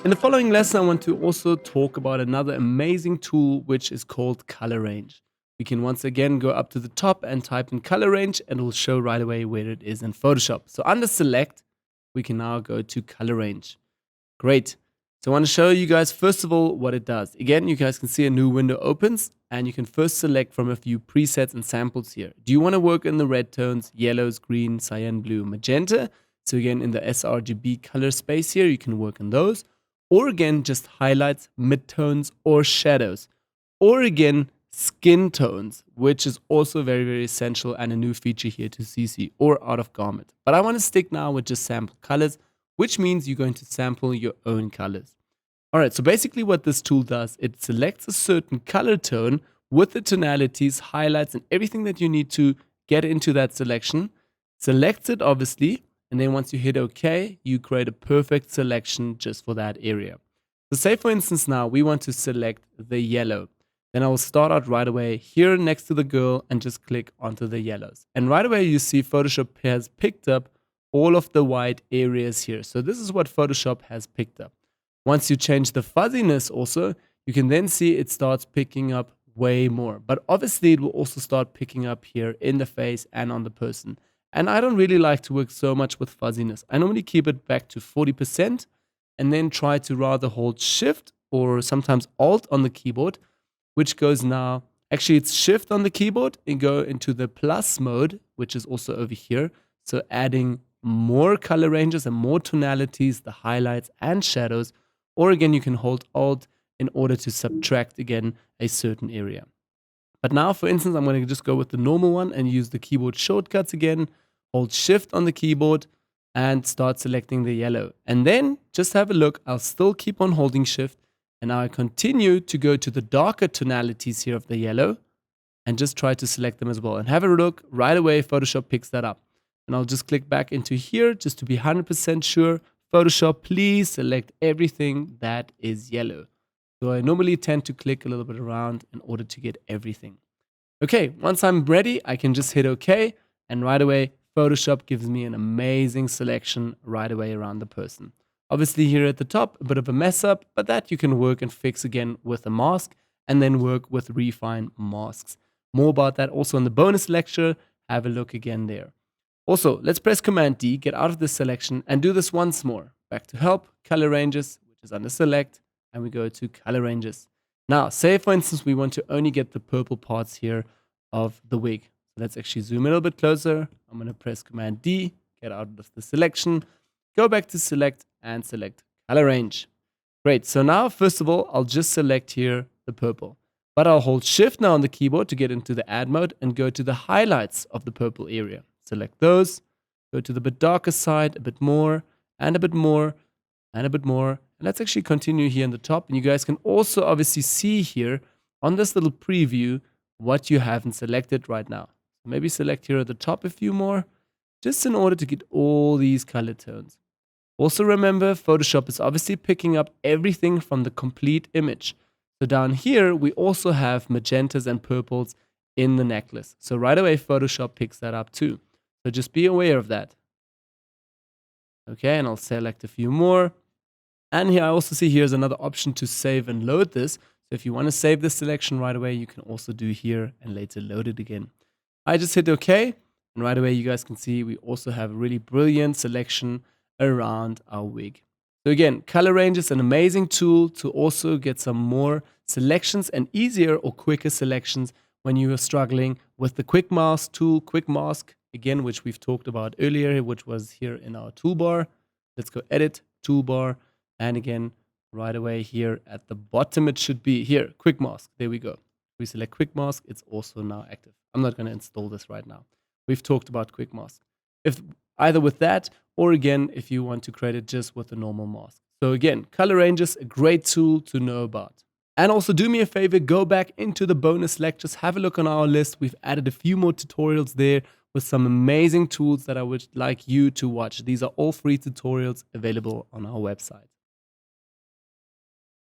In the following lesson, I want to also talk about another amazing tool which is called Color Range. We can once again go up to the top and type in Color Range and it will show right away where it is in Photoshop. So under Select, we can now go to Color Range. Great. So I want to show you guys first of all what it does. Again, you guys can see a new window opens and you can first select from a few presets and samples here. Do you want to work in the red tones, yellows, green, cyan, blue, magenta? So again, in the sRGB color space here, you can work on those. Or again, just highlights, midtones, or shadows. Or again, skin tones, which is also very, very essential and a new feature here to CC or out of garment. But I want to stick now with just sample colors, which means you're going to sample your own colors. All right, so basically what this tool does, it selects a certain color tone with the tonalities, highlights, and everything that you need to get into that selection. Selects it, obviously, and then once you hit OK, you create a perfect selection just for that area. So say, for instance, now we want to select the yellow. Then I will start out right away here next to the girl and just click onto the yellows. And right away you see Photoshop has picked up all of the white areas here. So this is what Photoshop has picked up. Once you change the fuzziness also, you can then see it starts picking up way more. But obviously it will also start picking up here in the face and on the person. And I don't really like to work so much with fuzziness. I normally keep it back to 40% and then try to rather hold Shift or sometimes Alt on the keyboard, which goes now, actually it's Shift on the keyboard and go into the plus mode, which is also over here. So adding more color ranges and more tonalities, the highlights and shadows. Or again, you can hold Alt in order to subtract again a certain area. But now, for instance, I'm going to just go with the normal one and use the keyboard shortcuts again. Hold Shift on the keyboard and start selecting the yellow. And then just have a look. I'll still keep on holding Shift. And now I continue to go to the darker tonalities here of the yellow and just try to select them as well. And have a look. Right away, Photoshop picks that up. And I'll just click back into here just to be 100% sure. Photoshop, please select everything that is yellow. So I normally tend to click a little bit around in order to get everything. Okay, once I'm ready, I can just hit OK. And right away, Photoshop gives me an amazing selection right away around the person. Obviously here at the top, a bit of a mess up, but that you can work and fix again with a mask and then work with refine masks. More about that also in the bonus lecture. Have a look again there. Also, let's press Command D, get out of this selection and do this once more. Back to Help, Color Ranges, which is under Select, and we go to Color Ranges. Now, say for instance, we want to only get the purple parts here of the wig. Let's actually zoom in a little bit closer. I'm going to press Command D, get out of the selection, go back to Select and select Color Range. Great. So now, first of all, I'll just select here the purple. But I'll hold Shift now on the keyboard to get into the Add mode and go to the highlights of the purple area. Select those, go to the bit darker side, a bit more, and a bit more, and a bit more. And let's actually continue here in the top. And you guys can also obviously see here on this little preview what you haven't selected right now. Maybe select here at the top a few more, just in order to get all these color tones. Also remember, Photoshop is obviously picking up everything from the complete image. So down here, we also have magentas and purples in the necklace. So right away, Photoshop picks that up too. So just be aware of that. Okay, and I'll select a few more. And here I also see here's another option to save and load this. So if you want to save this selection right away, you can also do here and later load it again. I just hit OK, and right away you guys can see we also have a really brilliant selection around our wig. So again, Color Range is an amazing tool to also get some more selections and easier or quicker selections when you are struggling with the Quick Mask tool, Quick Mask, again, which we've talked about earlier, which was here in our toolbar. Let's go Edit, Toolbar, and again, right away here at the bottom, it should be here, Quick Mask. There we go. We select Quick Mask, it's also now active. I'm not going to install this right now. We've talked about Quick Mask. If either with that, or again, if you want to create it just with a normal mask. So again, Color Ranges, a great tool to know about. And also do me a favor, go back into the bonus lectures, have a look on our list. We've added a few more tutorials there with some amazing tools that I would like you to watch. These are all free tutorials available on our website.